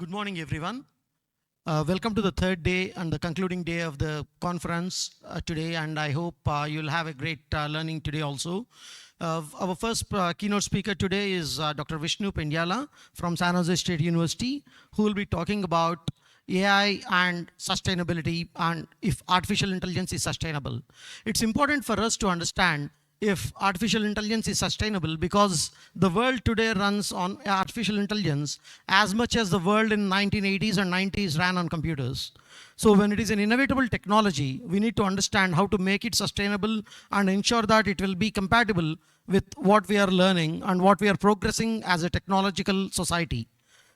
Good morning, everyone. Welcome to the third day and the concluding day of the conference today, and I hope you'll have a great learning today also. Our first keynote speaker today is Dr. Vishnu Pendyala from San Jose State University, who will be talking about AI and sustainability and if artificial intelligence is sustainable. It's important for us to understand if artificial intelligence is sustainable because the world today runs on artificial intelligence as much as the world in 1980s and 90s ran on computers. So when it is an inevitable technology, we need to understand how to make it sustainable and ensure that it will be compatible with what we are learning and what we are progressing as a technological society.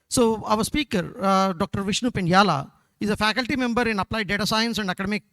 So our speaker, Dr. Vishnu Pendyala, is a faculty member in Applied Data Science and academic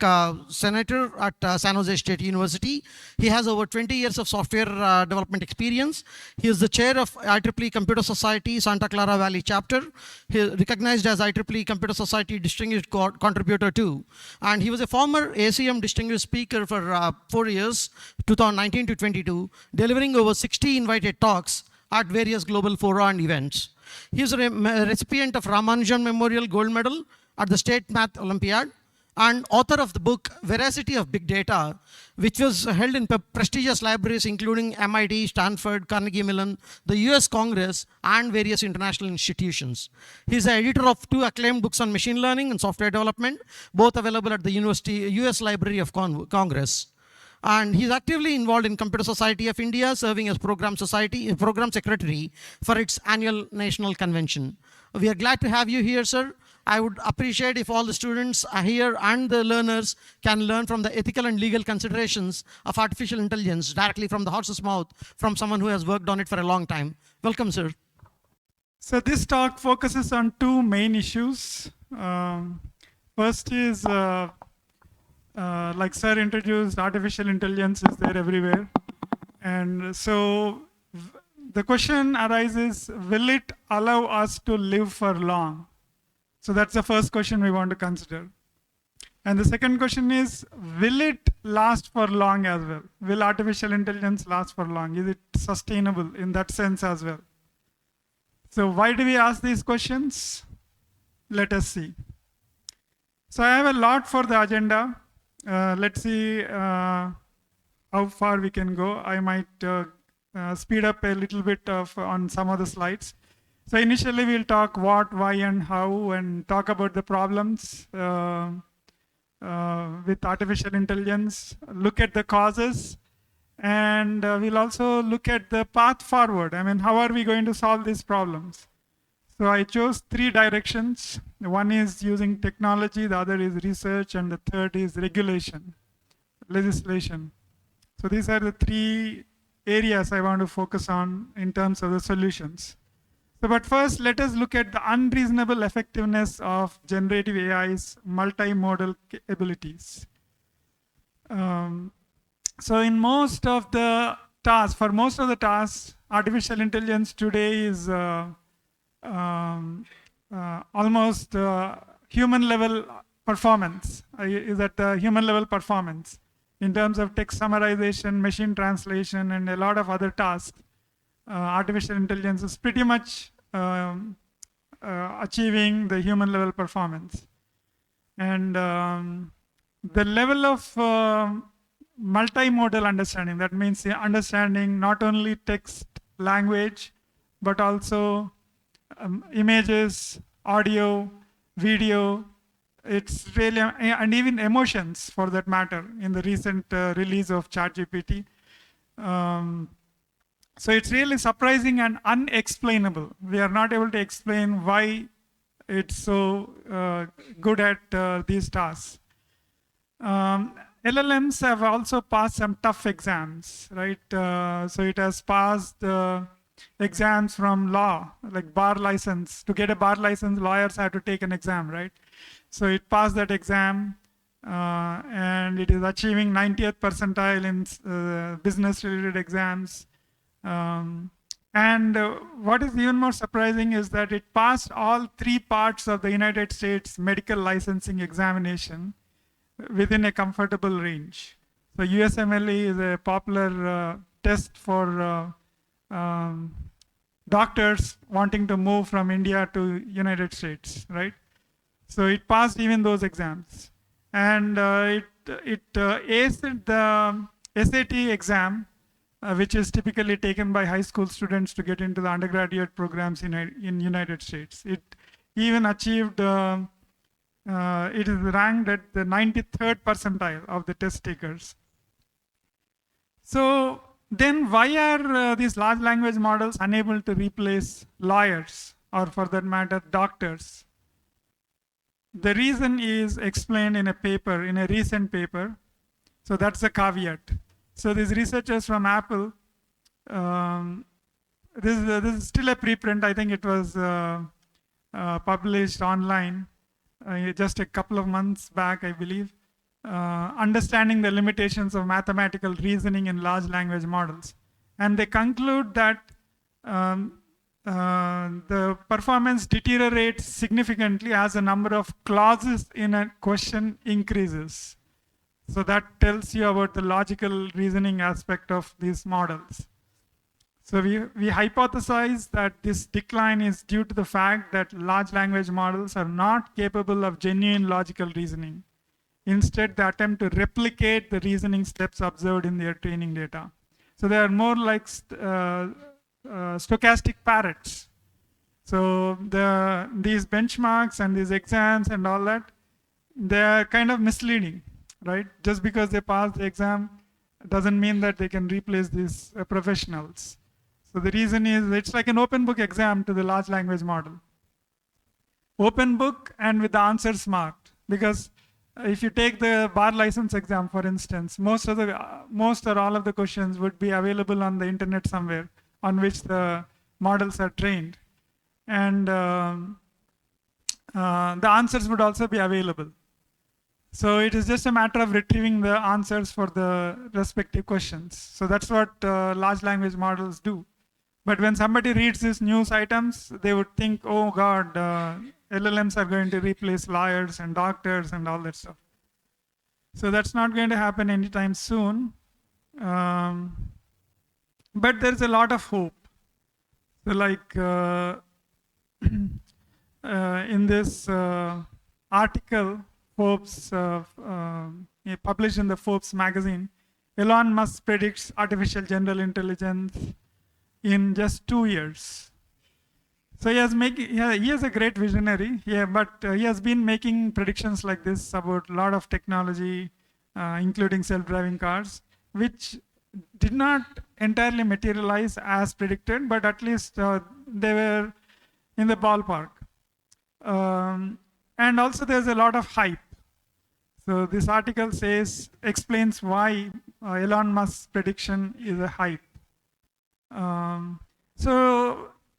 senator at San Jose State University. He has over 20 years of software development experience. He is the chair of IEEE Computer Society Santa Clara Valley chapter. He is recognized as IEEE Computer Society Distinguished Contributor too. And he was a former ACM Distinguished Speaker for 4 years, 2019 to 22, delivering over 60 invited talks at various global fora and events. He is a recipient of Ramanujan Memorial Gold Medal at the State Math Olympiad and author of the book Veracity of Big Data, which was held in prestigious libraries including MIT, Stanford, Carnegie Mellon, the US Congress, and various international institutions. He is the editor of 2 acclaimed books on machine learning and software development, both available at the US Library of Congress. And he's actively involved in Computer Society of India, serving as program secretary for its annual national convention. We are glad to have you here, sir. I would appreciate if all the students are here and the learners can learn from the ethical and legal considerations of artificial intelligence directly from the horse's mouth from someone who has worked on it for a long time. Welcome, sir. So this talk focuses on 2 main issues. First is, like Sir introduced, artificial intelligence is there everywhere. And so the question arises, will it allow us to live for long? So that's the first question we want to consider. And the second question is, will it last for long as well? Will artificial intelligence last for long? Is it sustainable in that sense as well? So why do we ask these questions? Let us see. So I have a lot for the agenda. Let's see how far we can go. I might speed up a little bit on some of the slides. So initially we'll talk what, why, and how, and talk about the problems with artificial intelligence, look at the causes, and we'll also look at the path forward. I mean, how are we going to solve these problems? So I chose 3 directions. One is using technology, the other is research, and the third is regulation, legislation. So these are the 3 areas I want to focus on in terms of the solutions. So, but first, let us look at the unreasonable effectiveness of generative AI's multimodal abilities. So in most of the tasks, for most of the tasks, artificial intelligence today is almost human level performance, is at the human level performance in terms of text summarization, machine translation, and a lot of other tasks. Artificial intelligence is pretty much achieving the human level performance. And the level of multimodal understanding, that means understanding not only text, language, but also images, audio, video, it's really, and even emotions for that matter, in the recent release of ChatGPT. So it's really surprising and unexplainable. We are not able to explain why it's so good at these tasks. LLMs have also passed some tough exams, right? So it has passed exams from law, like bar license. To get a bar license, lawyers have to take an exam, right? So it passed that exam, and it is achieving 90th percentile in business-related exams. And what is even more surprising is that it passed all 3 parts of the United States medical licensing examination within a comfortable range. So USMLE is a popular test for doctors wanting to move from India to United States, right? So it passed even those exams, and it aced the SAT exam, which is typically taken by high school students to get into the undergraduate programs in United States. It even achieved. It is ranked at the 93rd percentile of the test takers. So then why are these large language models unable to replace lawyers, or for that matter, doctors? The reason is explained in a paper, in a recent paper. So that's the caveat. So these researchers from Apple, this is still a preprint. I think it was published online just a couple of months back, I believe. Understanding the limitations of mathematical reasoning in large language models. And they conclude that the performance deteriorates significantly as the number of clauses in a question increases. So that tells you about the logical reasoning aspect of these models. So we hypothesize that this decline is due to the fact that large language models are not capable of genuine logical reasoning. Instead, they attempt to replicate the reasoning steps observed in their training data. So they are more like stochastic parrots. So these benchmarks and these exams and all that, they are kind of misleading, right? Just because they pass the exam doesn't mean that they can replace these professionals. So the reason is it's like an open book exam to the large language model. Open book and with the answers marked. Because if you take the bar license exam, for instance, most or all of the questions would be available on the internet somewhere on which the models are trained. And the answers would also be available. So it is just a matter of retrieving the answers for the respective questions. So that's what large language models do. But when somebody reads these news items, they would think, oh God, LLMs are going to replace lawyers and doctors and all that stuff. So that's not going to happen anytime soon. But there's a lot of hope. So like in this article, Forbes, published in the Forbes magazine, Elon Musk predicts artificial general intelligence in just 2 years. So he is a great visionary, but he has been making predictions like this about a lot of technology, including self-driving cars, which did not entirely materialize as predicted, but at least they were in the ballpark. And also there's a lot of hype. So this article explains why Elon Musk's prediction is a hype.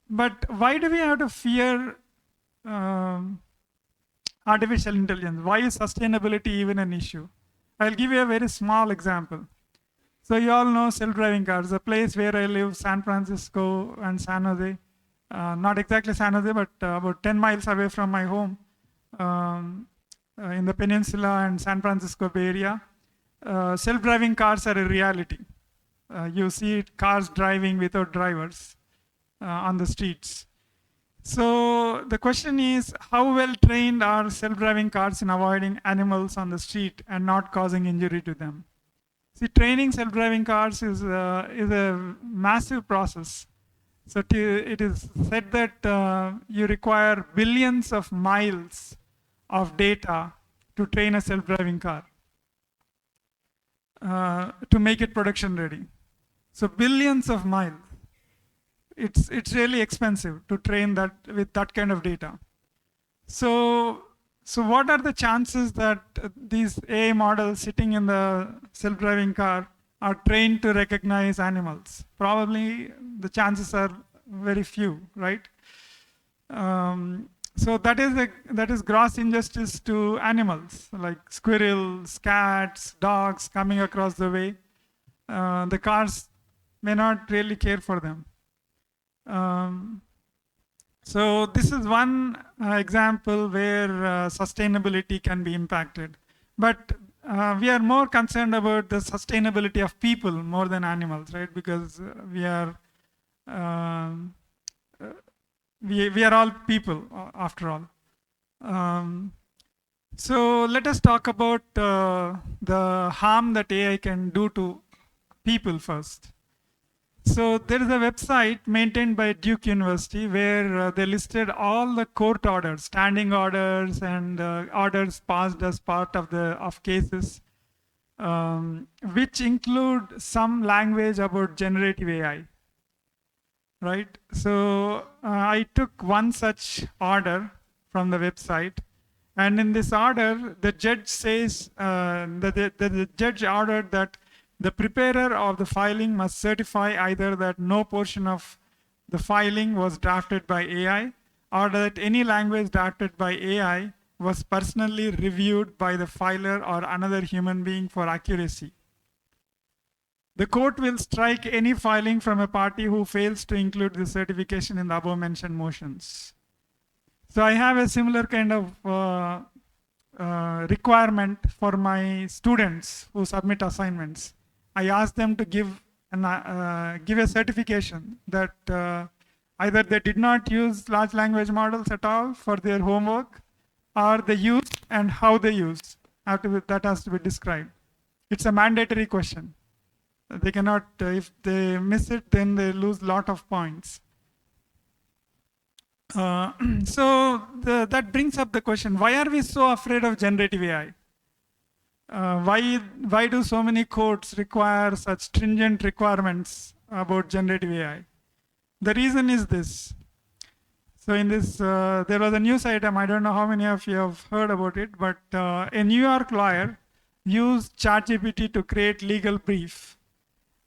But why do we have to fear artificial intelligence? Why is sustainability even an issue? I'll give you a very small example. So you all know self-driving cars, a place where I live, San Francisco and San Jose. Not exactly San Jose, but about 10 miles away from my home in the peninsula and San Francisco Bay Area. Self-driving cars are a reality. You see cars driving without drivers on the streets. So the question is, how well trained are self-driving cars in avoiding animals on the street and not causing injury to them? See, training self-driving cars is a massive process. So it is said that you require billions of miles of data to train a self-driving car to make it production ready. So billions of miles. It's really expensive to train that with that kind of data. So what are the chances that these AI models sitting in the self-driving car are trained to recognize animals? Probably the chances are very few, right? So that is gross injustice to animals, like squirrels, cats, dogs coming across the way. The cars may not really care for them. So this is one example where sustainability can be impacted. But we are more concerned about the sustainability of people more than animals, right? Because we are we are all people after all. Um, so let us talk about the harm that AI can do to people first. So there is a website maintained by Duke University where they listed all the court orders, standing orders, and orders passed as part of cases, which include some language about generative AI. Right. So I took one such order from the website, and in this order, the judge says that the judge ordered that the preparer of the filing must certify either that no portion of the filing was drafted by AI, or that any language drafted by AI was personally reviewed by the filer or another human being for accuracy. The court will strike any filing from a party who fails to include the certification in the above mentioned motions. So I have a similar kind of requirement for my students who submit assignments. I ask them to give a certification that either they did not use large language models at all for their homework, or they used and how they used. That has to be described. It's a mandatory question. They cannot, if they miss it, then they lose a lot of points. That brings up the question, why are we so afraid of generative AI? Why do so many courts require such stringent requirements about generative AI? The reason is this. So in this, there was a news item, I don't know how many of you have heard about it, but a New York lawyer used ChatGPT to create legal brief.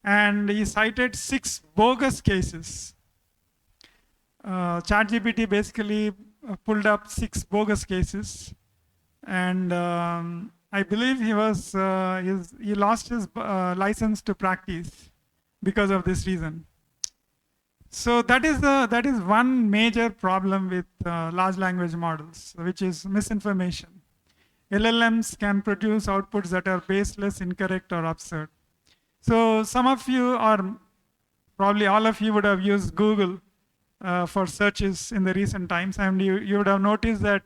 And he cited 6 bogus cases. ChatGPT basically pulled up 6 bogus cases, and I believe he lost his license to practice because of this reason. So that is one major problem with large language models, which is misinformation. LLMs can produce outputs that are baseless, incorrect, or absurd. So some of you, or probably all of you, would have used Google for searches in the recent times, and you would have noticed that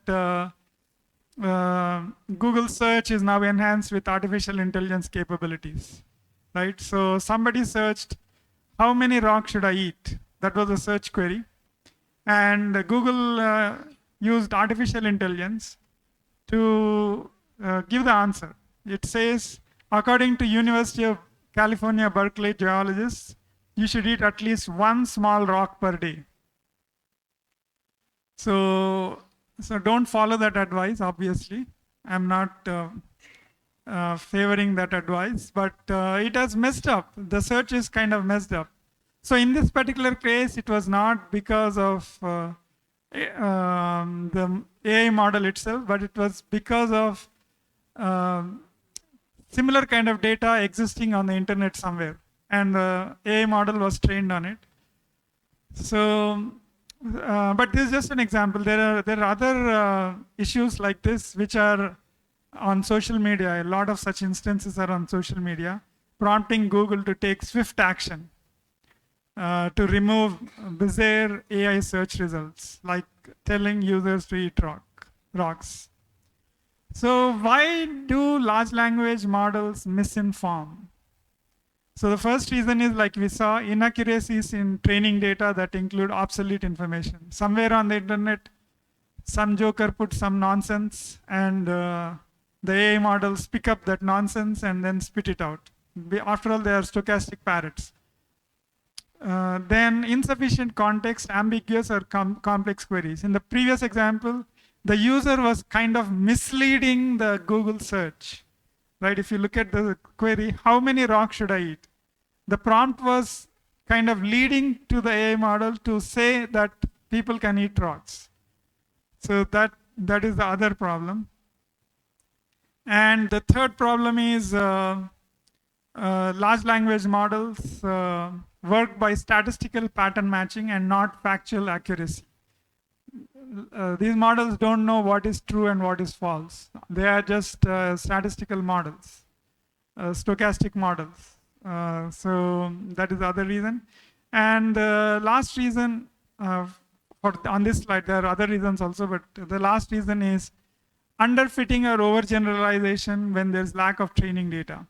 Google search is now enhanced with artificial intelligence capabilities, right? So somebody searched, how many rocks should I eat? That was a search query. And Google used artificial intelligence to give the answer. It says, according to University of California, Berkeley geologists, you should eat at least 1 small rock per day. So don't follow that advice, obviously. I'm not favoring that advice, but it has messed up. The search is kind of messed up. So in this particular case, it was not because of the AI model itself, but it was because of similar kind of data existing on the internet somewhere, and the AI model was trained on it. So, but this is just an example. There are other issues like this which are on social media. A lot of such instances are on social media, prompting Google to take swift action to remove bizarre AI search results, like telling users to eat rocks. So why do large language models misinform? So the first reason is, like we saw, inaccuracies in training data that include obsolete information. Somewhere on the internet, some joker put some nonsense, and the AI models pick up that nonsense and then spit it out. After all, they are stochastic parrots. Then insufficient context, ambiguous or complex queries. In the previous example, the user was kind of misleading the Google search, right? If you look at the query, how many rocks should I eat? The prompt was kind of leading to the AI model to say that people can eat rocks. So that is the other problem. And the third problem is large language models work by statistical pattern matching and not factual accuracy. These models don't know what is true and what is false. They are just statistical models, stochastic models. So that is the other reason. And the last reason on this slide, there are other reasons also, but the last reason is underfitting or overgeneralization when there's lack of training data.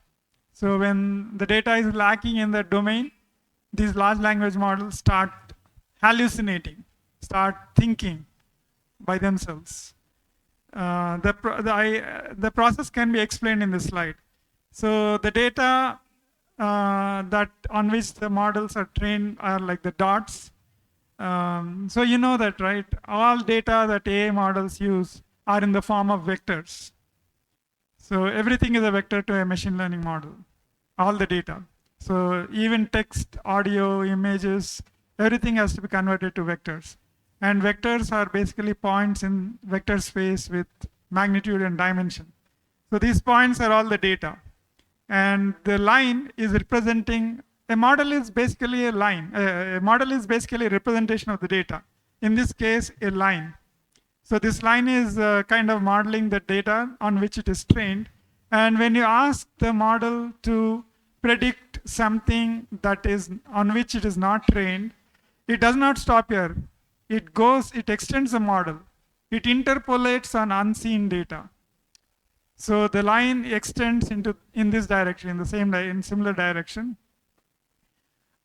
So when the data is lacking in the domain, these large language models start hallucinating, start thinking by themselves. The process can be explained in this slide. So the data that on which the models are trained are like the dots. So you know that, right? All data that AI models use are in the form of vectors. So everything is a vector to a machine learning model, all the data. So even text, audio, images, everything has to be converted to vectors. And vectors are basically points in vector space with magnitude and dimension. So these points are all the data. And the line is representing, a model is basically a line. A model is basically a representation of the data. In this case, a line. So this line is kind of modeling the data on which it is trained. And when you ask the model to predict something that is on which it is not trained, it does not stop here. It extends the model. It interpolates on unseen data. So the line extends in this direction, in similar direction.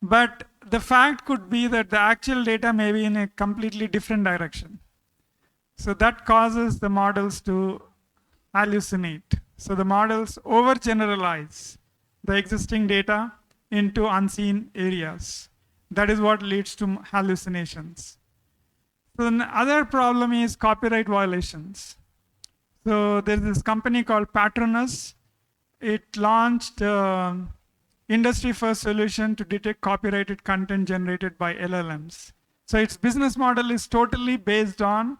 But the fact could be that the actual data may be in a completely different direction. So that causes the models to hallucinate. So the models overgeneralize the existing data into unseen areas. That is what leads to hallucinations. So the other problem is copyright violations. So there's this company called Patronus. It launched industry-first solution to detect copyrighted content generated by LLMs. So its business model is totally based on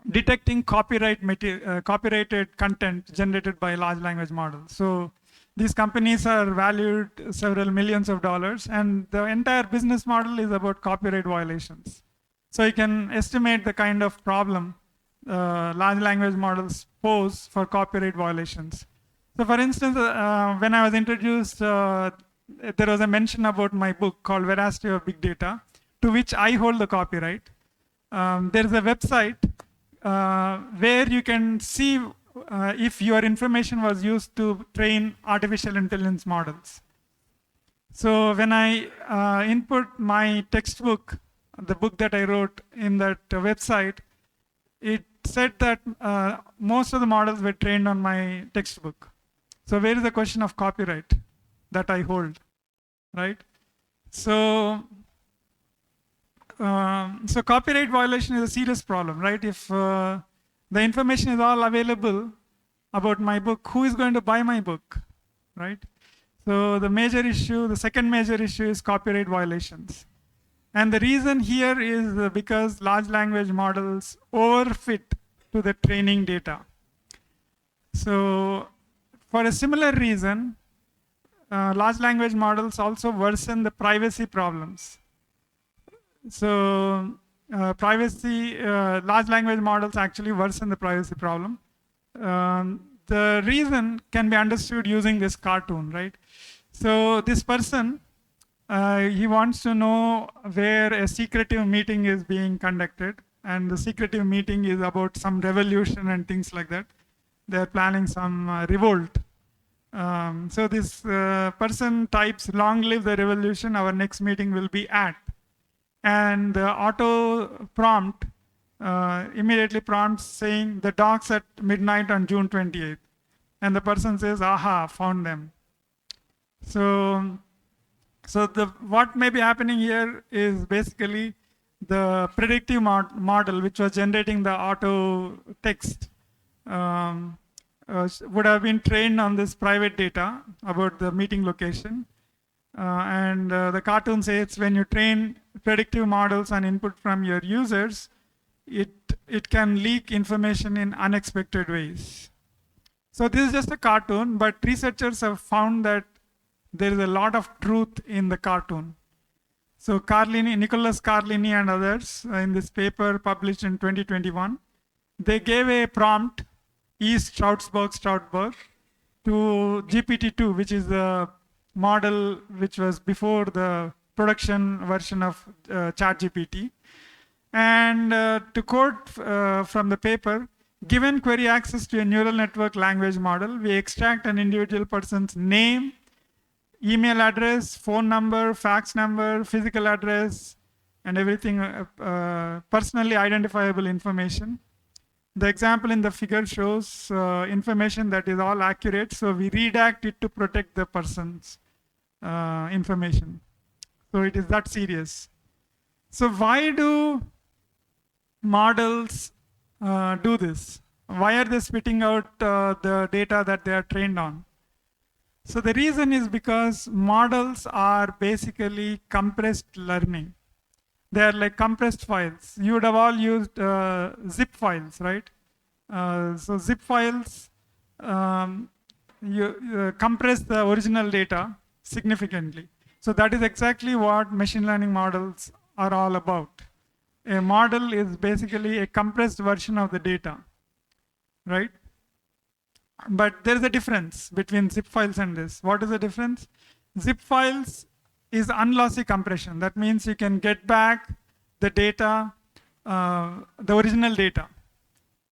detecting copyrighted content generated by large language models. So these companies are valued several millions of dollars, and the entire business model is about copyright violations. So you can estimate the kind of problem large language models pose for copyright violations. So for instance, when I was introduced, there was a mention about my book called Veracity of Big Data, to which I hold the copyright. There is a website where you can see if your information was used to train artificial intelligence models. So when I input my textbook, the book that I wrote in that website, it said that most of the models were trained on my textbook. So where is the question of copyright that I hold, right? So so copyright violation is a serious problem, right? If the information is all available about my book, who is going to buy my book, right? So the second major issue is copyright violations. And the reason here is because large language models overfit to the training data. So for a similar reason, large language models also worsen the privacy problems. So large language models actually worsen the privacy problem. The reason can be understood using this cartoon, right? So this person, he wants to know where a secretive meeting is being conducted, and the secretive meeting is about some revolution and things like that. They're planning some revolt. So this person types, "Long live the revolution, our next meeting will be at." And the auto prompt immediately prompts saying, "The docks at midnight on June 28th. And the person says, "Aha, found them." So what may be happening here is basically the predictive model, which was generating the auto text, would have been trained on this private data about the meeting location. And the cartoon says when you train predictive models on input from your users, it can leak information in unexpected ways. So this is just a cartoon, but researchers have found that there is a lot of truth in the cartoon. So Nicholas Carlini and others in this paper published in 2021, they gave a prompt, East Stroudsburg, to GPT-2, which is the model which was before the production version of ChatGPT. And to quote from the paper, given query access to a neural network language model, we extract an individual person's name, email address, phone number, fax number, physical address, and everything personally identifiable information. The example in the figure shows information that is all accurate, so we redact it to protect the person's information. So it is that serious. So why do models do this? Why are they spitting out the data that they are trained on? So the reason is because models are basically compressed learning. They are like compressed files. You would have all used zip files, right? So zip files, you compress the original data significantly. So that is exactly what machine learning models are all about. A model is basically a compressed version of the data, right? But there is a difference between zip files and this. What is the difference? Zip files is unlossy compression. That means you can get back the data, the original data.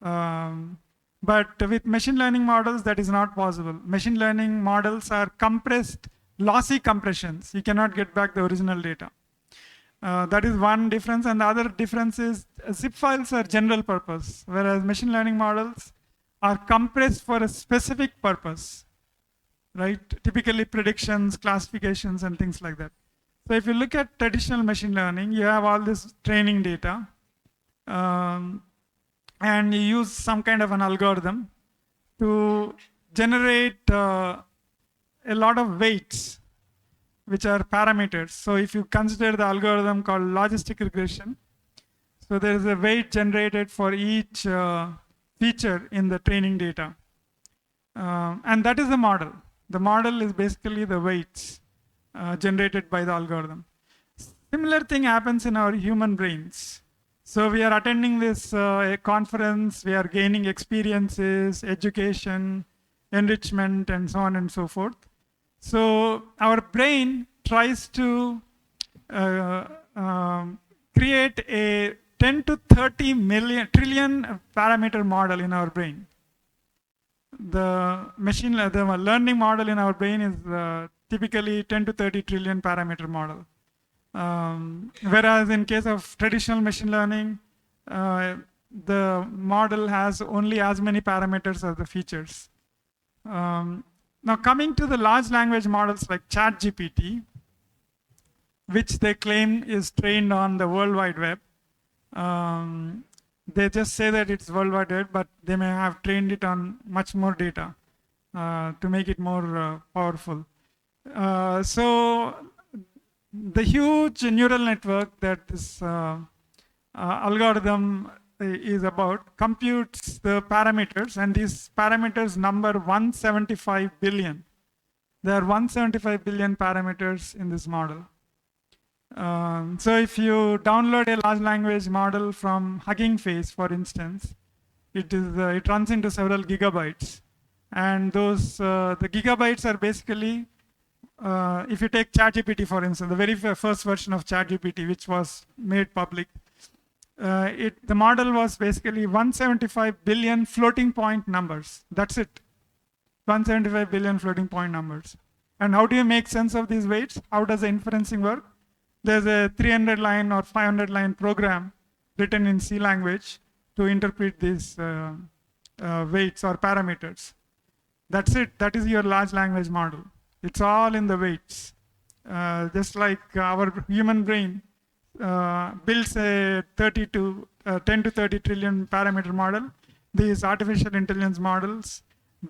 But with machine learning models, that is not possible. Machine learning models are compressed, lossy compressions. You cannot get back the original data. That is one difference. And the other difference is zip files are general purpose, whereas machine learning models are compressed for a specific purpose, right? Typically predictions, classifications, and things like that. So if you look at traditional machine learning, you have all this training data, and you use some kind of an algorithm to generate a lot of weights, which are parameters. So if you consider the algorithm called logistic regression, so there is a weight generated for each feature in the training data. And that is the model. The model is basically the weights generated by the algorithm. Similar thing happens in our human brains. So we are attending this conference, we are gaining experiences, education, enrichment, and so on and so forth. So our brain tries to create a 10 to 30 trillion parameter model in our brain. The learning model in our brain is typically 10 to 30 trillion parameter model. Whereas in case of traditional machine learning, the model has only as many parameters as the features. Now coming to the large language models like ChatGPT, which they claim is trained on the World Wide Web. They just say that it's World Wide Web, but they may have trained it on much more data to make it more powerful. So the huge neural network that this algorithm is about computes the parameters, and these parameters number 175 billion. There are 175 billion parameters in this model. So if you download a large language model from Hugging Face, for instance, it runs into several gigabytes, and those the gigabytes are basically if you take ChatGPT, for instance, the very first version of ChatGPT, which was made public, the model was basically 175 billion floating point numbers. That's it. 175 billion floating point numbers. And how do you make sense of these weights? How does the inferencing work? There's a 300 line or 500 line program written in C language to interpret these weights or parameters. That's it. That is your large language model. It's all in the weights. Just like our human brain builds a 10 to 30 trillion parameter model, these artificial intelligence models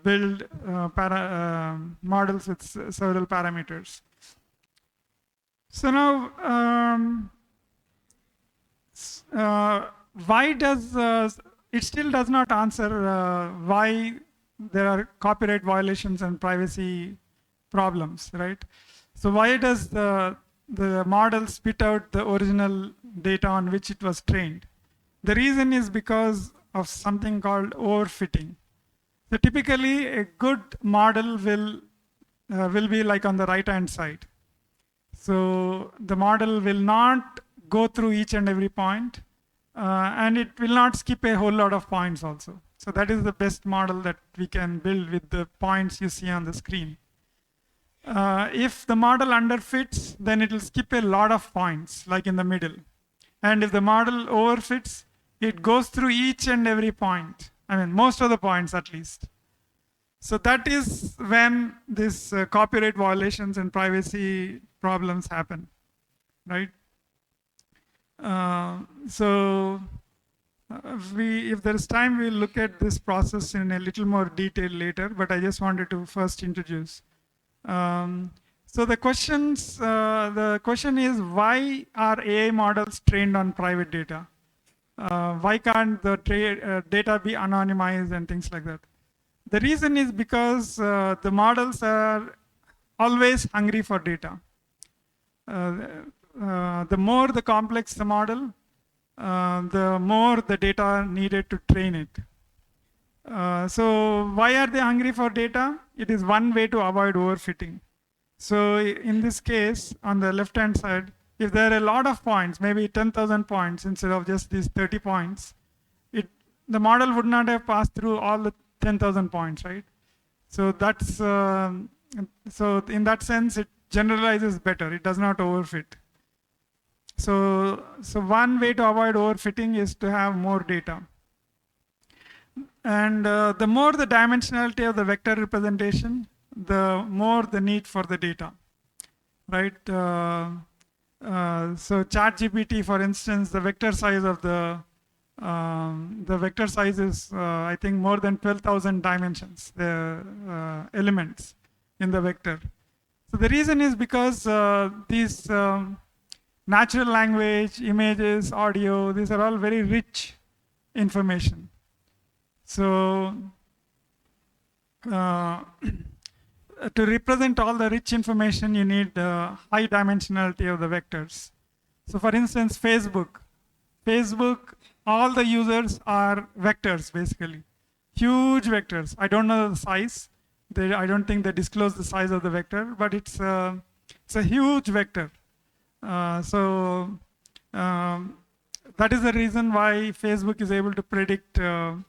build models with several parameters. So now, why does it still does not answer why there are copyright violations and privacy problems, right? So why does the model spit out the original data on which it was trained? The reason is because of something called overfitting. So typically, a good model will be like on the right-hand side. So the model will not go through each and every point, and it will not skip a whole lot of points also. So that is the best model that we can build with the points you see on the screen. If the model underfits, then it will skip a lot of points, like in the middle. And if the model overfits, it goes through each and every point. I mean, most of the points at least. So that is when this copyright violations and privacy problems happen, right? If there is time, we'll look at this process in a little more detail later, but I just wanted to first introduce. So the question is, why are AI models trained on private data? Why can't the data be anonymized and things like that? The reason is because the models are always hungry for data. The more the complex the model, the more the data needed to train it. So why are they hungry for data? It is one way to avoid overfitting. So in this case, on the left-hand side, if there are a lot of points, maybe 10,000 points instead of just these 30 points, the model would not have passed through all the 10,000 points, right? So that's so in that sense, it generalizes better. It does not overfit. So one way to avoid overfitting is to have more data. And the more the dimensionality of the vector representation, the more the need for the data, right? So ChatGPT, for instance, the vector size of the vector size is, I think, more than 12,000 dimensions, the elements in the vector. So the reason is because these natural language, images, audio, these are all very rich information. So to represent all the rich information, you need high dimensionality of the vectors. So for instance, Facebook, all the users are vectors, basically. Huge vectors. I don't know the size. I don't think they disclose the size of the vector, but it's a huge vector. That is the reason why Facebook is able to predict or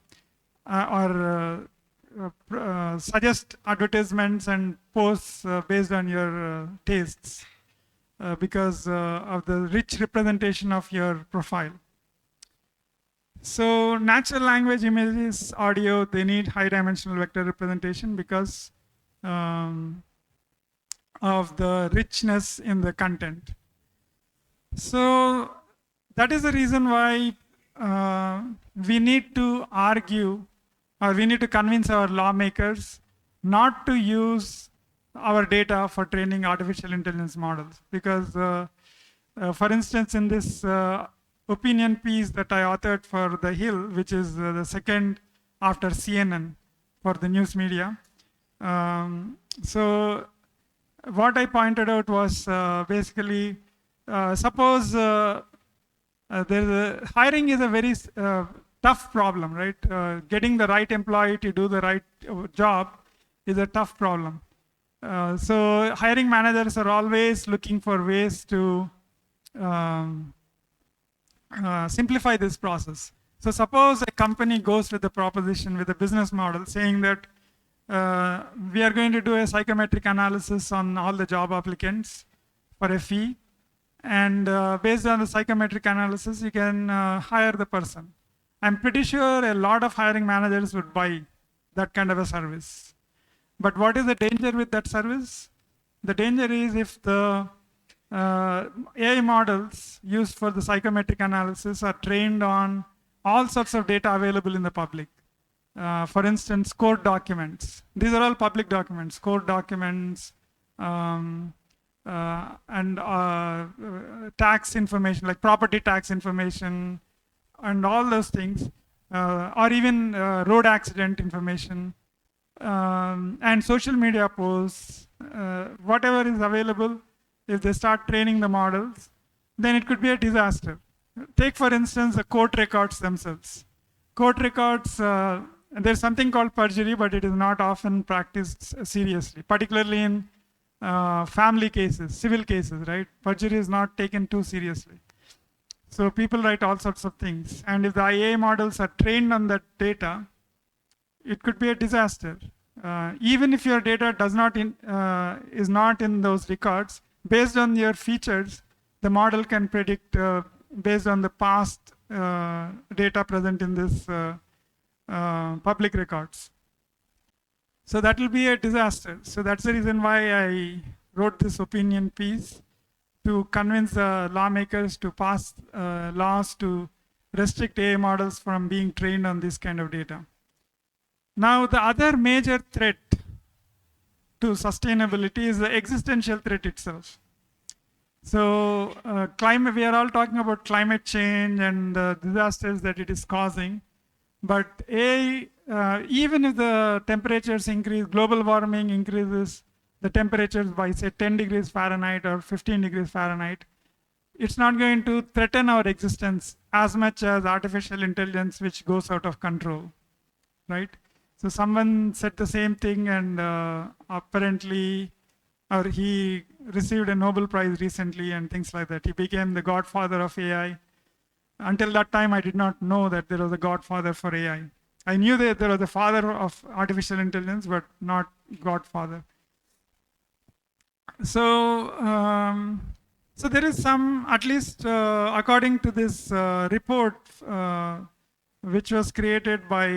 suggest advertisements and posts based on your tastes because of the rich representation of your profile. So natural language, images, audio, they need high dimensional vector representation because of the richness in the content. So that is the reason why we need to argue, or we need to convince our lawmakers not to use our data for training artificial intelligence models. Because, for instance, in this opinion piece that I authored for The Hill, which is the second after CNN for the news media. So what I pointed out was basically, suppose hiring is a very tough problem, right? Getting the right employee to do the right job is a tough problem. So hiring managers are always looking for ways to simplify this process. So suppose a company goes with a proposition, with a business model saying that we are going to do a psychometric analysis on all the job applicants for a fee. And based on the psychometric analysis, you can hire the person. I'm pretty sure a lot of hiring managers would buy that kind of a service. But what is the danger with that service? The danger is if the AI models used for the psychometric analysis are trained on all sorts of data available in the public. For instance, court documents. These are all public documents, court documents, and tax information, like property tax information, and all those things, or even road accident information, and social media posts, whatever is available. If they start training the models, then it could be a disaster. Take, for instance, the court records themselves. Court records, there's something called perjury, but it is not often practiced seriously, particularly in family cases, civil cases, right? Perjury is not taken too seriously. So people write all sorts of things. And if the IA models are trained on that data, it could be a disaster. Even if your data is not in those records, based on your features, the model can predict based on the past data present in this public records. So that will be a disaster. So that's the reason why I wrote this opinion piece, to convince the lawmakers to pass laws to restrict AI models from being trained on this kind of data. Now, the other major threat to sustainability is the existential threat itself. So we are all talking about climate change and the disasters that it is causing. But even if the temperatures increase, global warming increases the temperatures by say 10 degrees Fahrenheit or 15 degrees Fahrenheit, it's not going to threaten our existence as much as artificial intelligence, which goes out of control, right? So someone said the same thing, and apparently, or he received a Nobel Prize recently and things like that. He became the godfather of AI. Until that time, I did not know that there was a godfather for AI. I knew that there was a father of artificial intelligence, but not godfather. So, so there is some, at least according to this report, which was created by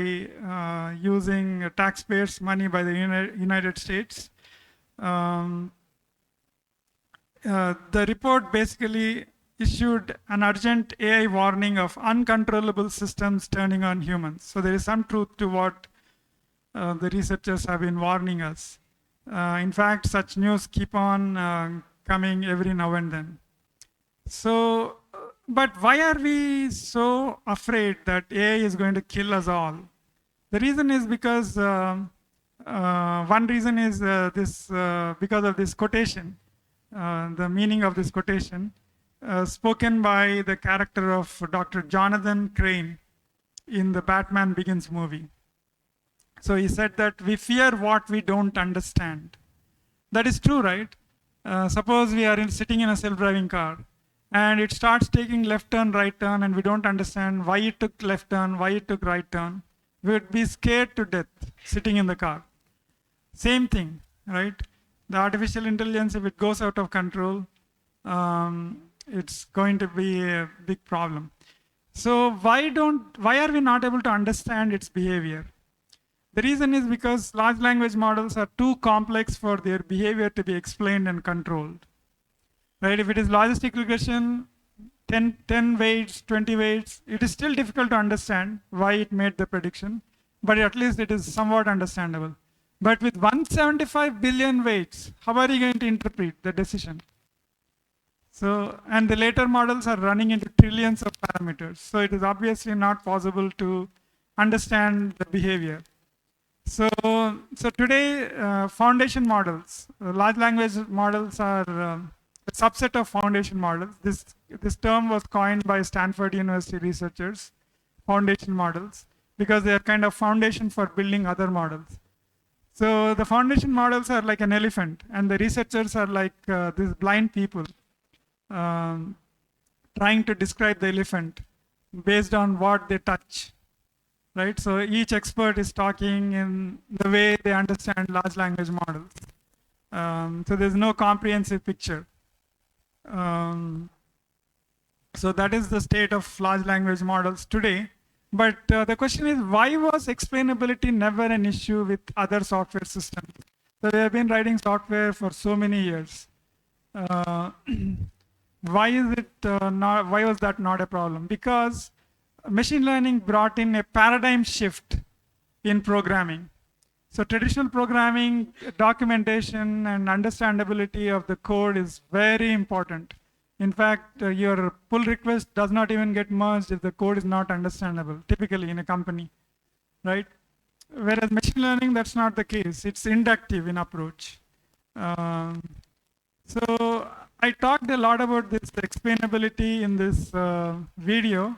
using taxpayers' money by the United States. The report basically issued an urgent AI warning of uncontrollable systems turning on humans. So there is some truth to what the researchers have been warning us. In fact, such news keep on coming every now and then. So, but why are we so afraid that AI is going to kill us all? The reason is because, one reason is because of this quotation, the meaning of this quotation, spoken by the character of Dr. Jonathan Crane in the Batman Begins movie. So he said that we fear what we don't understand. That is true, right? Suppose we are sitting in a self-driving car and it starts taking left turn, right turn, and we don't understand why it took left turn, why it took right turn. We would be scared to death sitting in the car. Same thing, right? The artificial intelligence, if it goes out of control, it's going to be a big problem. So why are we not able to understand its behavior? The reason is because large language models are too complex for their behavior to be explained and controlled. Right? If it is logistic regression, 10 weights, 20 weights, it is still difficult to understand why it made the prediction, but at least it is somewhat understandable. But with 175 billion weights, how are you going to interpret the decision? So, and the later models are running into trillions of parameters. So it is obviously not possible to understand the behavior. So today, foundation models, large language models are a subset of foundation models. This term was coined by Stanford University researchers, foundation models, because they are kind of foundation for building other models. So the foundation models are like an elephant, and the researchers are like these blind people trying to describe the elephant based on what they touch. Right, so each expert is talking in the way they understand large language models. So there's no comprehensive picture. So that is the state of large language models today. But the question is, why was explainability never an issue with other software systems? So they have been writing software for so many years. Why was that not a problem? Because machine learning brought in a paradigm shift in programming. So traditional programming, documentation and understandability of the code is very important. In fact, your pull request does not even get merged if the code is not understandable, typically in a company, right? Whereas machine learning, that's not the case. It's inductive in approach. So I talked a lot about this explainability in this video.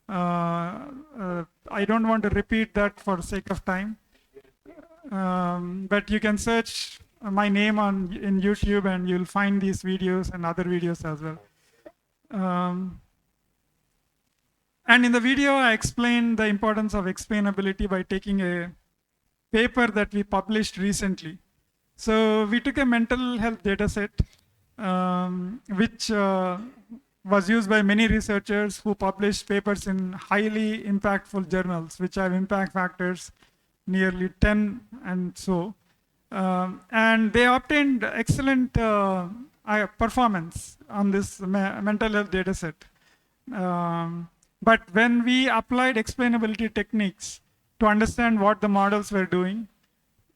I don't want to repeat that for sake of time, but you can search my name in YouTube, and you'll find these videos and other videos as well. And in the video, I explained the importance of explainability by taking a paper that we published recently. So we took a mental health data set, which was used by many researchers who published papers in highly impactful journals, which have impact factors nearly 10 and so. And they obtained excellent performance on this mental health data set. But when we applied explainability techniques to understand what the models were doing,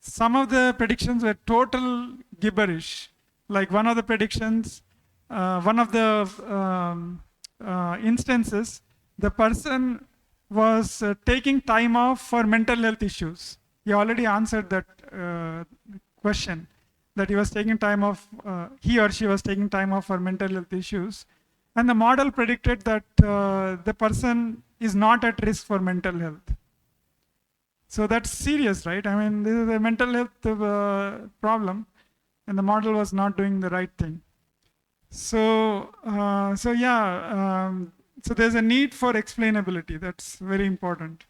some of the predictions were total gibberish. Like one of the predictions, one of the instances, the person was taking time off for mental health issues. He already answered that question, that he was taking time off, he or she was taking time off for mental health issues. And the model predicted that the person is not at risk for mental health. So that's serious, right? I mean, this is a mental health problem, and the model was not doing the right thing. So, so there's a need for explainability. That's very important.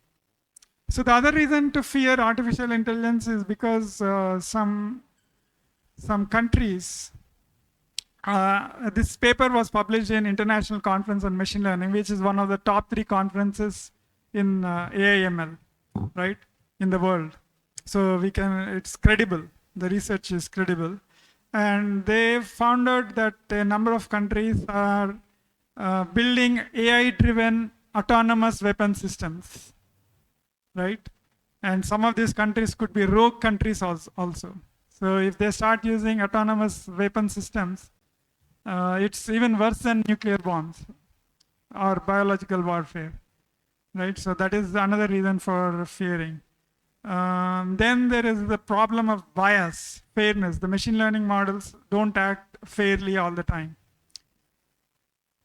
So the other reason to fear artificial intelligence is because some countries, this paper was published in International Conference on Machine Learning, which is one of the top 3 conferences in AI/ML, right, in the world. So it's credible. The research is credible. And they found out that a number of countries are building AI-driven autonomous weapon systems, right? And some of these countries could be rogue countries also. So if they start using autonomous weapon systems, it's even worse than nuclear bombs or biological warfare, right? So that is another reason for fearing. Then there is the problem of bias, fairness. The machine learning models don't act fairly all the time.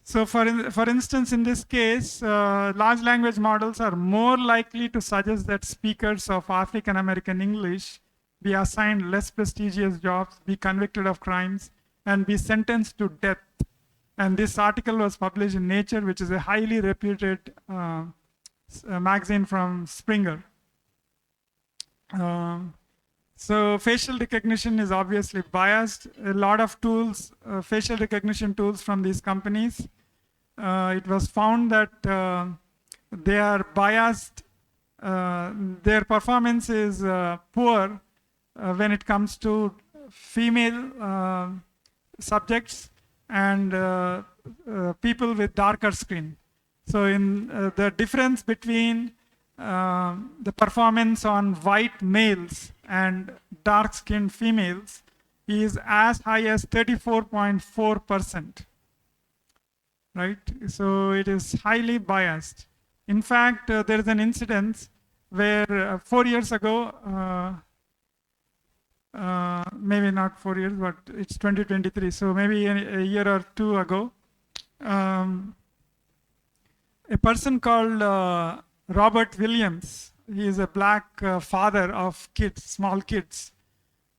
So for instance, in this case, large language models are more likely to suggest that speakers of African American English be assigned less prestigious jobs, be convicted of crimes, and be sentenced to death. And this article was published in Nature, which is a highly reputed magazine from Springer. So facial recognition is obviously biased. A lot of tools, facial recognition tools from these companies, it was found that they are biased. Their performance is poor when it comes to female subjects and people with darker skin. So in the difference between the performance on white males and dark-skinned females is as high as 34.4%, right? So it is highly biased. In fact, there is an incident where 4 years ago, maybe not 4 years, but it's 2023, so maybe a year or two ago, a person called Robert Williams, he is a black father of kids, small kids,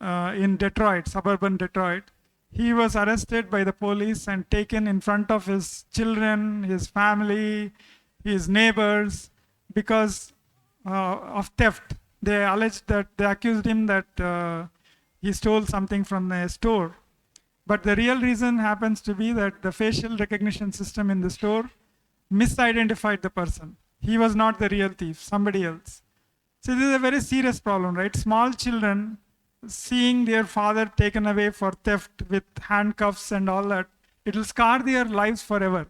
in Detroit, suburban Detroit. He was arrested by the police and taken in front of his children, his family, his neighbors, because of theft. They accused him that he stole something from a store. But the real reason happens to be that the facial recognition system in the store misidentified the person. He was not the real thief, somebody else. So this is a very serious problem, right? Small children seeing their father taken away for theft with handcuffs and all that, it will scar their lives forever,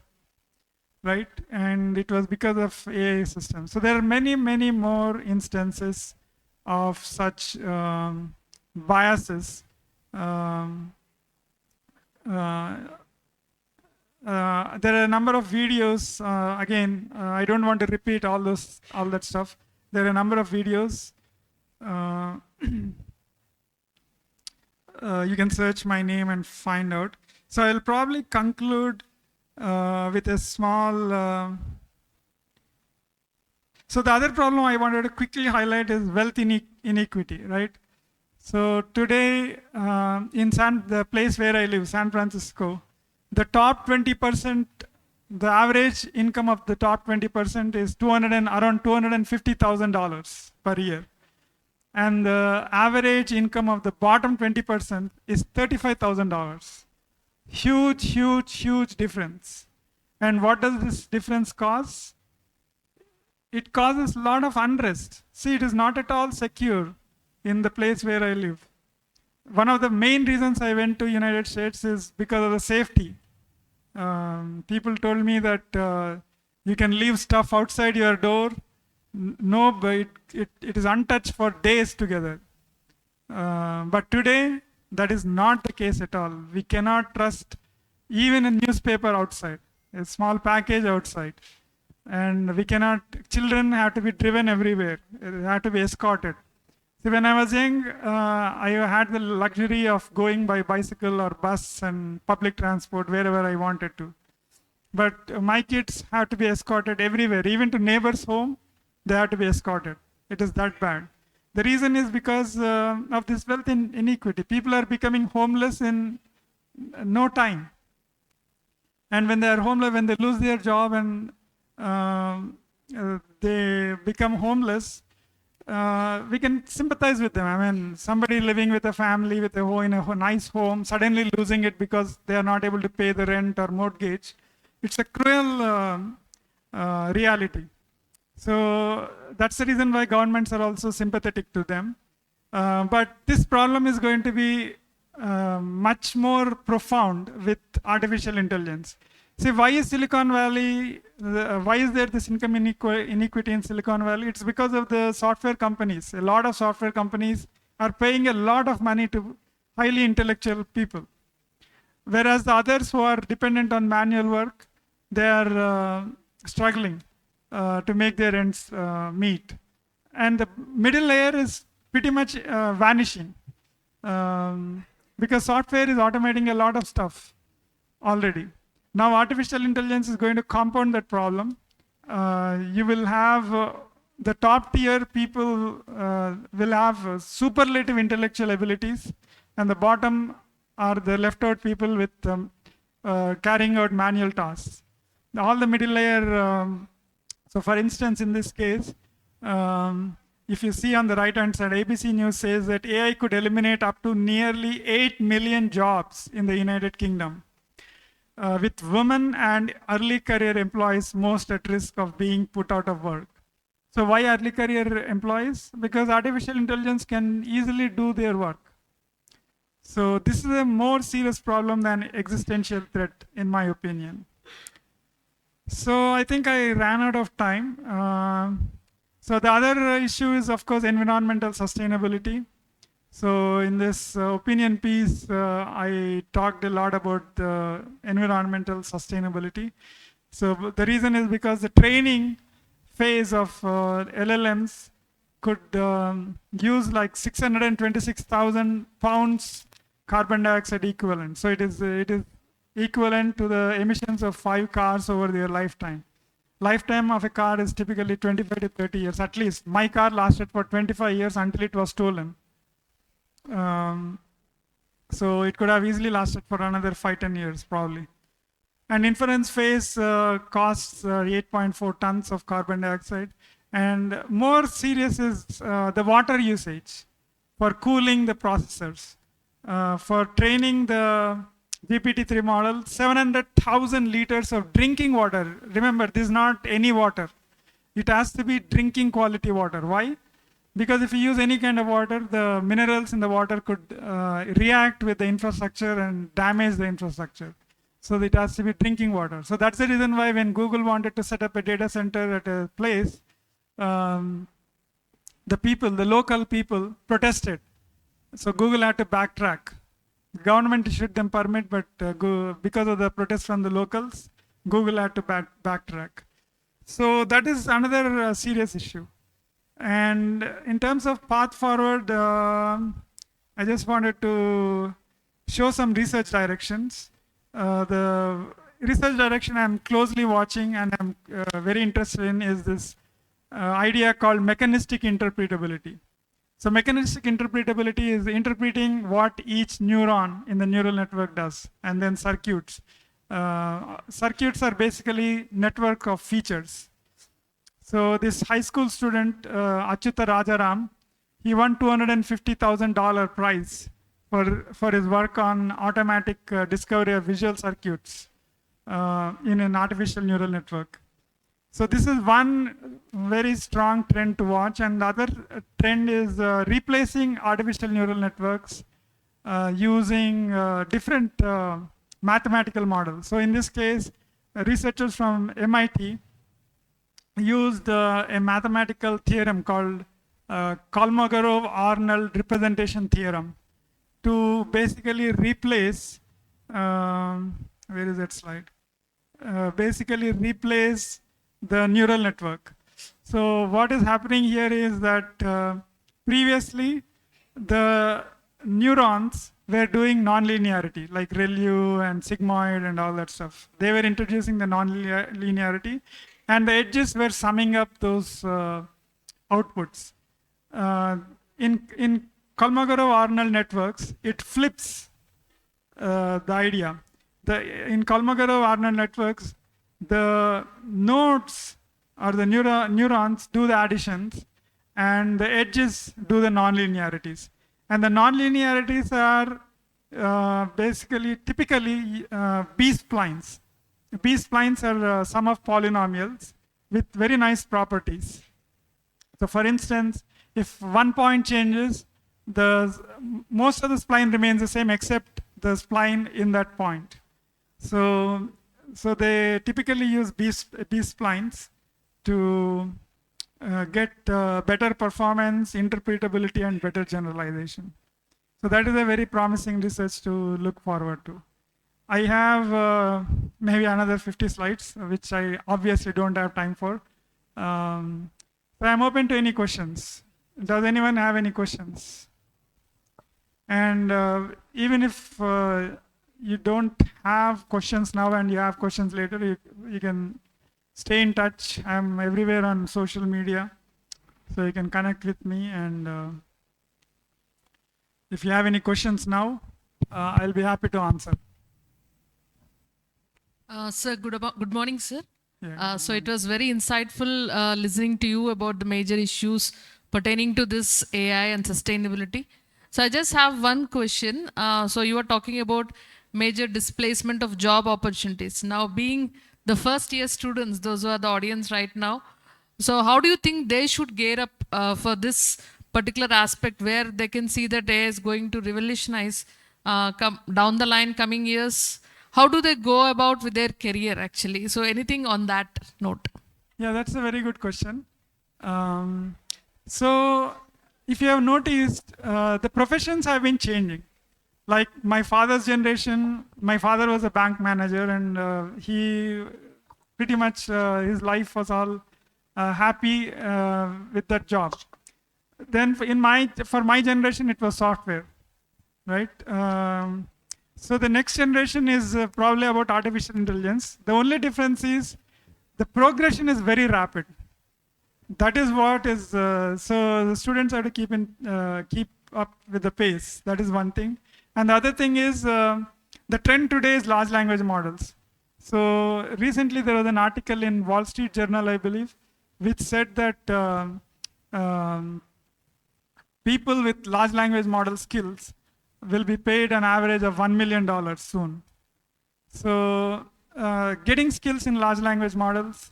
right? And it was because of AI systems. So there are many, many more instances of such biases. There are a number of videos. Again, I don't want to repeat all that stuff. There are a number of videos. You can search my name and find out. So I'll probably conclude with a small. So the other problem I wanted to quickly highlight is wealth inequity, right? So today, the place where I live, San Francisco, the top 20%, the average income of the top 20% is around $250,000 per year. And the average income of the bottom 20% is $35,000. Huge, huge, huge difference. And what does this difference cause? It causes a lot of unrest. See, it is not at all secure in the place where I live. One of the main reasons I went to United States is because of the safety. People told me that you can leave stuff outside your door. No, but it is untouched for days together. But today, that is not the case at all. We cannot trust even a newspaper outside, a small package outside. And we cannot, children have to be driven everywhere. They have to be escorted. See, when I was young, I had the luxury of going by bicycle or bus and public transport wherever I wanted to. But my kids have to be escorted everywhere, even to neighbors' home, they have to be escorted. It is that bad. The reason is because of this wealth inequity. People are becoming homeless in no time. And when they are homeless, when they lose their job and they become homeless, we can sympathize with them. I mean, somebody living with a family with a in a nice home, suddenly losing it because they are not able to pay the rent or mortgage. It's a cruel reality. So that's the reason why governments are also sympathetic to them. But this problem is going to be much more profound with artificial intelligence. See, why is Silicon Valley, why is there this income inequity in Silicon Valley? It's because of the software companies. A lot of software companies are paying a lot of money to highly intellectual people. Whereas the others who are dependent on manual work, they are struggling to make their ends meet. And the middle layer is pretty much vanishing because software is automating a lot of stuff already. Now artificial intelligence is going to compound that problem. You will have the top tier people will have superlative intellectual abilities, and the bottom are the left out people with carrying out manual tasks. All the middle layer, so for instance, in this case, if you see on the right hand side, ABC News says that AI could eliminate up to nearly 8 million jobs in the United Kingdom. With women and early career employees most at risk of being put out of work. So why early career employees? Because artificial intelligence can easily do their work. So this is a more serious problem than existential threat, in my opinion. So I think I ran out of time. So the other issue is, of course, environmental sustainability. So in this opinion piece, I talked a lot about environmental sustainability. So the reason is because the training phase of LLMs could use like 626,000 pounds carbon dioxide equivalent. So it is equivalent to the emissions of 5 cars over their lifetime. Lifetime of a car is typically 25 to 30 years, at least. My car lasted for 25 years until it was stolen. So it could have easily lasted for another 5-10 years probably. And inference phase costs 8.4 tons of carbon dioxide. And more serious is the water usage for cooling the processors. For training the GPT-3 model, 700,000 liters of drinking water. Remember, this is not any water. It has to be drinking quality water. Why? Because if you use any kind of water, the minerals in the water could react with the infrastructure and damage the infrastructure. So it has to be drinking water. So that's the reason why when Google wanted to set up a data center at a place, the local people protested. So Google had to backtrack. The government issued them permit, but because of the protest from the locals, Google had to backtrack. So that is another serious issue. And in terms of path forward, I just wanted to show some research directions. The research direction I'm closely watching and I'm very interested in is this idea called mechanistic interpretability. So mechanistic interpretability is interpreting what each neuron in the neural network does, and then circuits. Circuits are basically network of features. So this high school student, Achyuta Rajaram, he won $250,000 prize for his work on automatic discovery of visual circuits in an artificial neural network. So this is one very strong trend to watch, and the other trend is replacing artificial neural networks using different mathematical models. So in this case, researchers from MIT used a mathematical theorem called Kolmogorov-Arnold representation theorem to basically replace, where is that slide? Basically replace the neural network. So what is happening here is that previously the neurons were doing nonlinearity, like ReLU and sigmoid and all that stuff. They were introducing the nonlinearity, and the edges were summing up those outputs. In Kolmogorov-Arnold networks, it flips the idea. In Kolmogorov-Arnold networks, the nodes or the neurons do the additions, and the edges do the nonlinearities. And the nonlinearities are basically, typically, B-splines. B-splines are a sum of polynomials with very nice properties. So for instance, if one point changes, most of the spline remains the same except the spline in that point. So they typically use B-splines to get better performance, interpretability, and better generalization. So that is a very promising research to look forward to. I have maybe another 50 slides, which I obviously don't have time for. So I'm open to any questions. Does anyone have any questions? And even if you don't have questions now and you have questions later, you can stay in touch. I'm everywhere on social media, so you can connect with me. And if you have any questions now, I'll be happy to answer. Sir, good morning, sir. Yeah. So it was very insightful listening to you about the major issues pertaining to this AI and sustainability. So I just have one question. So you were talking about major displacement of job opportunities. Now, being the first year students, those who are the audience right now, so how do you think they should gear up for this particular aspect where they can see that AI is going to revolutionize down the line coming years? How do they go about with their career actually? So anything on that note? Yeah, that's a very good question. So if you have noticed, the professions have been changing. Like my father's generation, my father was a bank manager, and he pretty much, his life was all happy with that job. Then for my generation, it was software, right? So the next generation is probably about artificial intelligence. The only difference is the progression is very rapid. That is what is, so the students have to keep up with the pace. That is one thing. And the other thing is, the trend today is large language models. So recently there was an article in Wall Street Journal, I believe, which said that people with large language model skills will be paid an average of $1 million soon. So getting skills in large language models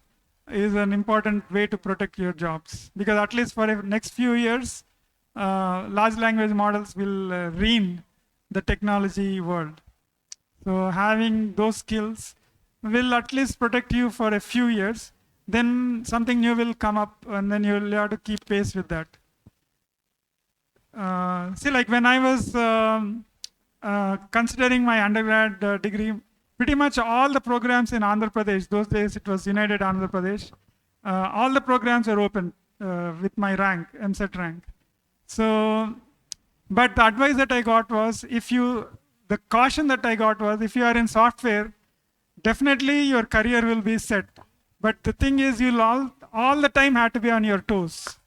is an important way to protect your jobs, because at least for the next few years, large language models will reign the technology world. So having those skills will at least protect you for a few years. Then something new will come up, and then you'll have to keep pace with that. See, like when I was considering my undergrad degree, pretty much all the programs in Andhra Pradesh, those days it was United Andhra Pradesh, all the programs were open with my rank, MSET rank. So, but the advice that I got was, the caution that I got was, if you are in software, definitely your career will be set. But the thing is, you'll all the time have to be on your toes.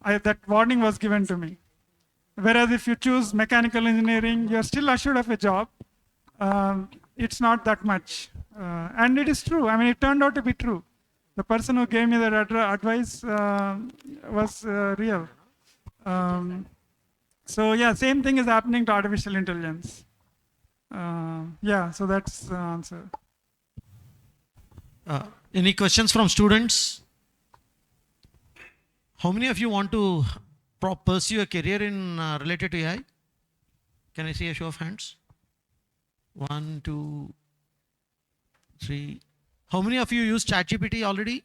That warning was given to me. Whereas if you choose mechanical engineering, you're still assured of a job. It's not that much. And it is true. I mean, it turned out to be true. The person who gave me that advice was real. So yeah, same thing is happening to artificial intelligence. Yeah, so that's the answer. Any questions from students? How many of you want to pursue a career in related to AI? Can I see a show of hands? 1, 2, 3. How many of you use ChatGPT already?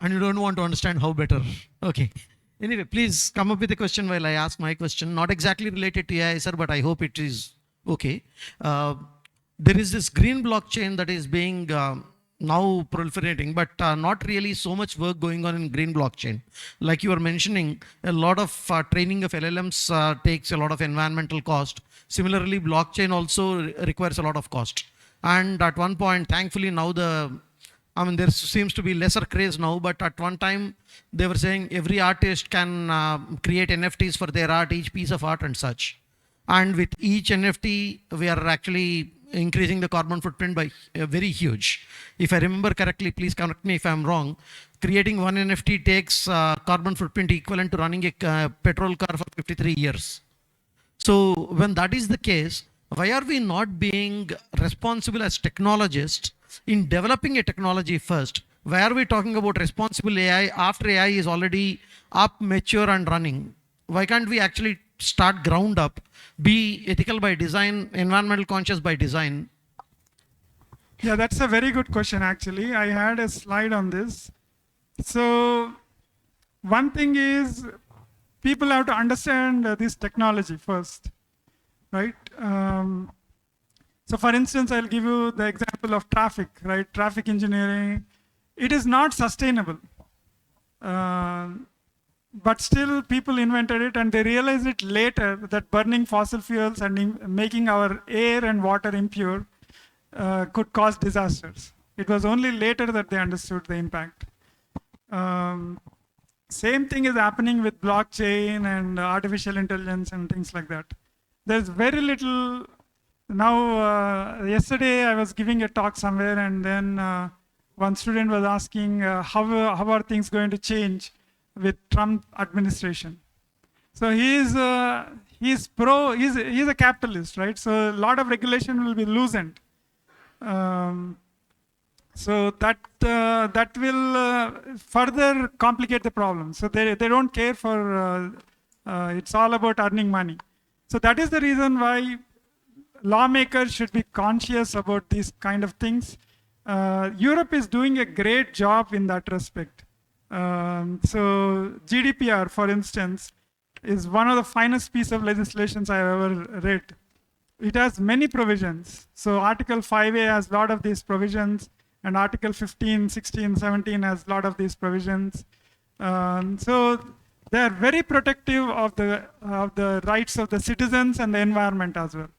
And you don't want to understand how better. Okay. Anyway, please come up with a question while I ask my question. Not exactly related to AI, sir, but I hope it is okay. There is this green blockchain that is being now proliferating, but not really so much work going on in green blockchain. Like you were mentioning, a lot of training of LLMs takes a lot of environmental cost. Similarly, blockchain also requires a lot of cost. And at one point, thankfully now there seems to be lesser craze now, but at one time they were saying every artist can create NFTs for their art, each piece of art and such. And with each NFT, we are actually increasing the carbon footprint by very huge. If I remember correctly, please correct me if I'm wrong, creating one NFT takes carbon footprint equivalent to running a petrol car for 53 years. So when that is the case, why are we not being responsible as technologists in developing a technology first? Why are we talking about responsible AI after AI is already up, mature and running? Why can't we actually start ground up, be ethical by design, environmental conscious by design? Yeah, that's a very good question actually. I had a slide on this. So one thing is people have to understand this technology first, right? So for instance, I'll give you the example of traffic, right? Traffic engineering, it is not sustainable. But still people invented it and they realized it later that burning fossil fuels and making our air and water impure could cause disasters. It was only later that they understood the impact. Same thing is happening with blockchain and artificial intelligence and things like that. There's very little. Now, yesterday I was giving a talk somewhere and then one student was asking how are things going to change with Trump administration. So he's a capitalist, right? So a lot of regulation will be loosened. So that will further complicate the problem. So they don't care for, it's all about earning money. So that is the reason why lawmakers should be conscious about these kind of things. Europe is doing a great job in that respect. So GDPR, for instance, is one of the finest piece of legislations I've ever read. It has many provisions. So Article 5A has a lot of these provisions, and Article 15, 16, 17 has a lot of these provisions. So they are very protective of the rights of the citizens and the environment as well.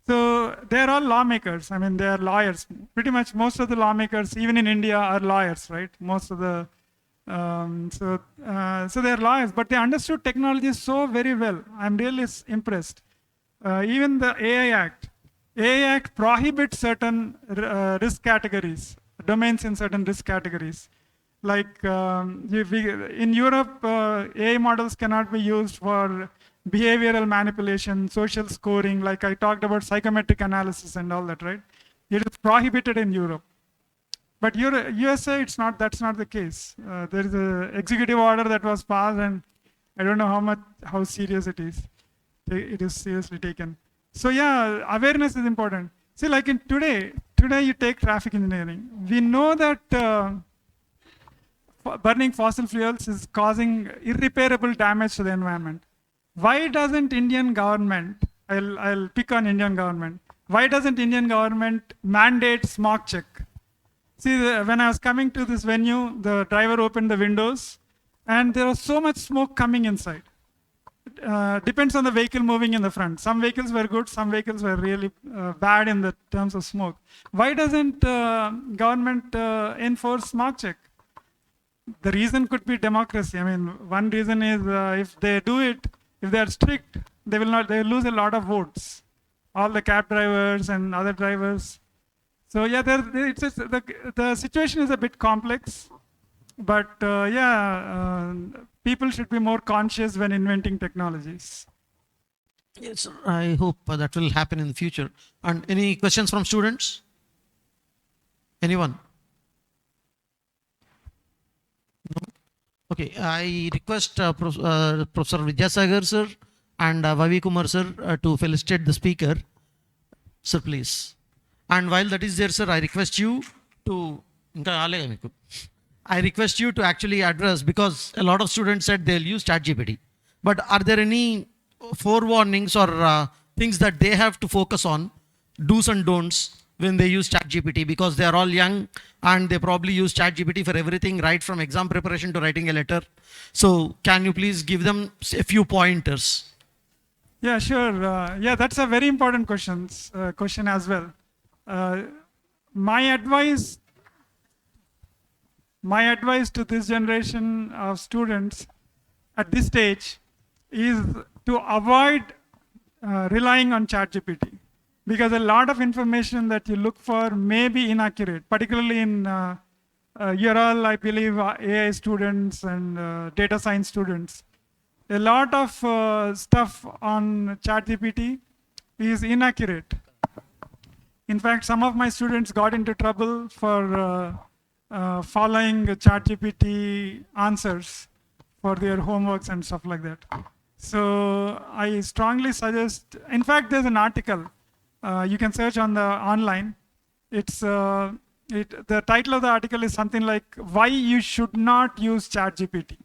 So they're all lawmakers. I mean, they are lawyers. Pretty much most of the lawmakers, even in India, are lawyers, right? Most of the so they're lawyers, but they understood technology so very well. I'm really impressed. Even the AI Act prohibits certain risk categories, domains in certain risk categories. Like in Europe, AI models cannot be used for behavioral manipulation, social scoring, like I talked about psychometric analysis and all that, right? It is prohibited in Europe. But USA, that's not the case. There is an executive order that was passed, and I don't know how serious it is. It is seriously taken. So yeah, awareness is important. See, like in today you take traffic engineering. We know that burning fossil fuels is causing irreparable damage to the environment. Why doesn't Indian government, I'll pick on Indian government, why doesn't Indian government mandate smog check? See, when I was coming to this venue, the driver opened the windows and there was so much smoke coming inside. Depends on the vehicle moving in the front. Some vehicles were good, some vehicles were really bad in the terms of smoke. Why doesn't government enforce smog check? the reason could be democracy. I mean, one reason is if they do it, if they are strict, they will lose a lot of votes. All the cab drivers and other drivers. So yeah, the situation is a bit complex, but people should be more conscious when inventing technologies. Yes, I hope that will happen in the future. And any questions from students? Anyone? No? Okay, I request Professor Vidyasagar sir and Vavi Kumar sir to felicitate the speaker. Sir, please. And while that is there, sir, I request you to I request you to actually address, because a lot of students said they'll use ChatGPT. But are there any forewarnings or things that they have to focus on, do's and don'ts, when they use ChatGPT? Because they are all young and they probably use ChatGPT for everything, right from exam preparation to writing a letter. So can you please give them a few pointers? Yeah, sure. Yeah, that's a very important question as well. My advice to this generation of students at this stage is to avoid relying on ChatGPT, because a lot of information that you look for may be inaccurate, particularly in you're all, I believe, AI students and data science students. A lot of stuff on ChatGPT is inaccurate. In fact, some of my students got into trouble for following ChatGPT answers for their homeworks and stuff like that. So I strongly suggest, in fact, there's an article you can search on the online. It's the title of the article is something like "Why You Should Not Use ChatGPT."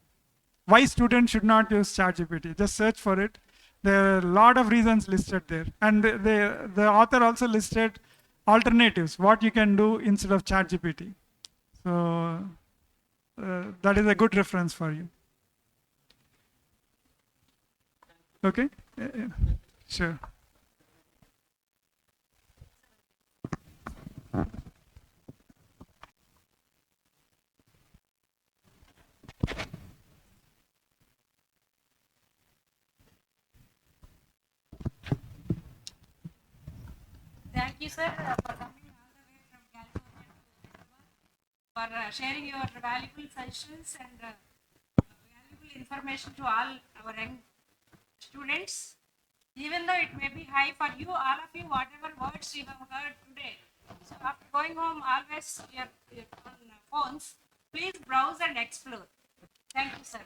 Why students should not use ChatGPT. Just search for it. There are a lot of reasons listed there, and the author also listed alternatives, what you can do instead of ChatGPT. So that is a good reference for you. Okay? Sure. Thank you, sir, for coming all the way from California to Hyderabad, for sharing your valuable suggestions and valuable information to all our young students. Even though it may be high for you, all of you, whatever words you have heard today. So after going home, always your on phones, please browse and explore. Thank you, sir.